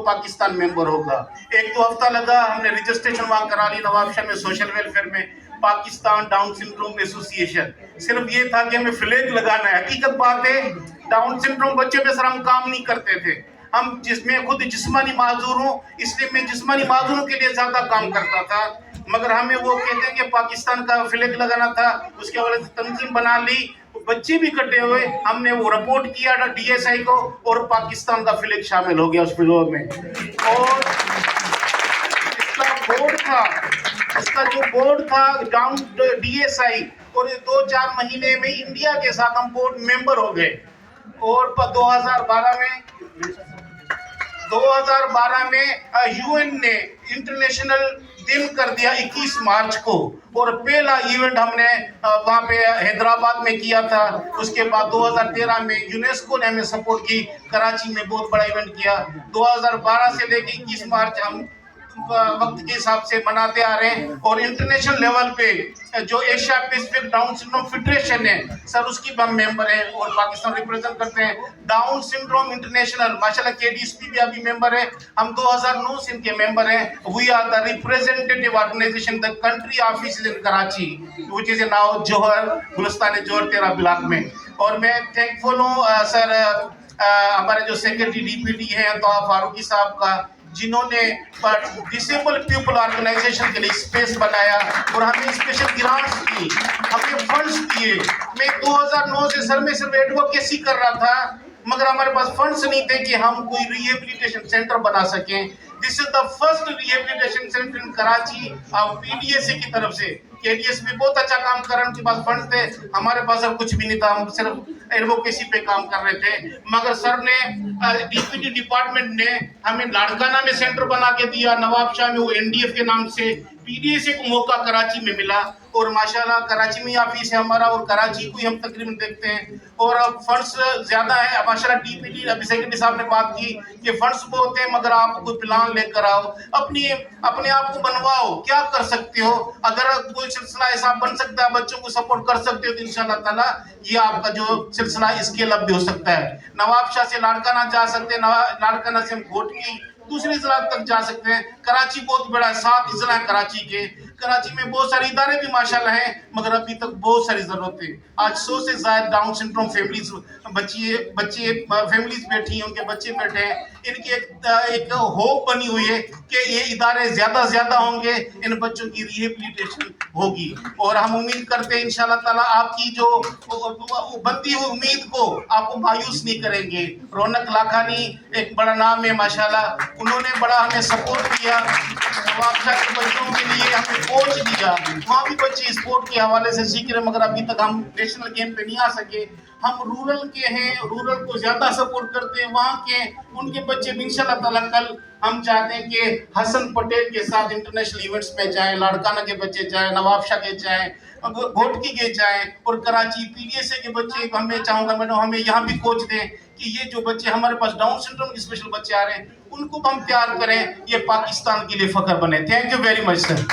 तो पाकिस्तान मेंबर होगा। 1-2 हफ्ता लगा, हमने रजिस्ट्रेशन वहाँ करा ली नवाब शाह में, सोशल वेलफेयर में, पाकिस्तान डाउन सिंड्रोम एसोसिएशन। सिर्फ ये था कि हमें फ्लैग लगाना है। हकीकत बात है, डाउन सिंड्रोम बच्चे पे सर हम काम नहीं करते थे। हम जिसमें खुद जिस्मानी माजूर हूँ, इसलिए मैं जिस्मानी माजूरों के लिए ज्यादा काम करता था। मगर हमें वो कहते हैं कि पाकिस्तान का फ्लैग लगाना था, उसके वजह से तंजीम बना ली, बच्चे भी इकट्ठे हुए, हमने वो रिपोर्ट किया DSI को और पाकिस्तान का फ्लैग शामिल हो गया उस फ्लोर में। और इसका बोर्ड था, इसका जो बोर्ड था डाउन DSI, और 2-4 महीने में इंडिया के साथ हम बोर्ड मेंबर हो गए। और 2012 में UN ने इंटरनेशनल दिन कर दिया 21 मार्च को, और पहला इवेंट हमने वहाँ पे हैदराबाद में किया था। उसके बाद 2013 में यूनेस्को ने हमें सपोर्ट की, कराची में बहुत बड़ा इवेंट किया। 2012 से लेके 21 मार्च हम वक्त के हिसाब से मनाते आ रहे हैं। और इंटरनेशनल लेवल पे जो Asia Pacific down syndrome federation है सर, उसकी हम मेंबर हैं और पाकिस्तान रिप्रेजेंट करते हैं। डाउन सिंड्रोम इंटरनेशनल माशाल्लाह KDSP भी अभी मेंबर है, हम 2009 से इनके मेंबर हैं। We are the representative organization, the country office in Karachi which is now Johar, Gulistan Johar 13 block में। और मैं थैंकफुल हूँ सर हमारे जो सेक्रेटरी DPD हैं तो फारूकी साहब का, जिन्होंने डिसेबल पीपल ऑर्गेनाइजेशन के लिए स्पेस बनाया और हमें स्पेशल ग्रांट्स दी, हमें फंड्स दिए। मैं 2009 से सर में सिर्फ एडवोकेसी कर रहा था, मगर हमारे पास फंड्स नहीं थे कि हम कोई रिहेबिलिटेशन सेंटर बना सकें। This is the first rehabilitation centre in Karachi PDSA की तरफ से। KDSP बहुत अच्छा काम कर रहे हैं, उनके पास फंड थे, हमारे पास अब कुछ भी नहीं था, हम सिर्फ एडवोकेसी पे काम कर रहे थे। मगर सर ने DPD डिपार्टमेंट ने हमें लाड़काना में सेंटर बना के दिया, नवाब शाह में वो NDF के नाम से। PDSA को मौका कराची में मिला और माशाल्लाह कराची में ऑफिस है हमारा और कराची को ही हम तकरीबन देखते हैं। और अब फंड्स ज्यादा है माशाल्लाह। DPD अभी सेक्रेटरी साहब ने बात की कि फंड्स बहुत हैं, मगर आप कोई प्लान लेकर आओ, अपने आप को बनवाओ, क्या कर सकते हो। अगर कोई सिलसिला ऐसा बन सकता है, बच्चों को सपोर्ट कर सकते हो, तो इंशाल्लाह ताला ये आपका जो सिलसिला स्केल अप भी हो सकता है। नवाब शाह से लाड़काना जा सकते हैं, लाड़काना से हम घोटकी दूसरे जिला तक जा सकते हैं। कराची बहुत बड़ा है, 7 जिला है कराची के। कराची में बहुत सारे इदारे भी माशाल्लाह हैं, मगर अभी तक बहुत सारी जरूरत है। आज 100 से ज्यादा डाउन सिंड्रोम फैमिलीज बच्चे फैमिलीज बैठी हैं, उनके बच्चे बैठे हैं। इनकी एक होप बनी हुई है कि ये इदारे ज्यादा होंगे, इन बच्चों की रिहेबिलिटेशन होगी। और हम उम्मीद करते हैं इंशाल्लाह ताला आपकी जो बनती हुई उम्मीद को आपको मायूस नहीं करेंगे। रौनक लाखानी एक बड़ा नाम है माशाल्लाह, उन्होंने बड़ा हमें सपोर्ट किया। नवाब शाह के बच्चों के लिए हमें कोच दिया, वहाँ भी बच्चे स्पोर्ट के हवाले से सीख रहे, मगर अभी तक हम नेशनल गेम पे नहीं आ सके। हम रूरल के हैं, रूरल को ज्यादा सपोर्ट करते हैं, वहाँ के उनके बच्चे भी इंशाल्लाह ताला कल हम चाहते हैं कि हसन पटेल के साथ इंटरनेशनल इवेंट्स में जाएं, लाड़काना के बच्चे जाएं, नवाब शाह के जाएं, घोटकी के जाएं, और कराची PDSA के बच्चे हमें चाहूँगा मैडम हमें यहाँ भी कोच दें कि ये जो बच्चे हमारे पास डाउन सिंड्रोम के स्पेशल बच्चे आ रहे हैं उनको हम तैयार करें, ये पाकिस्तान के लिए फख्र बने। Thank you very much sir.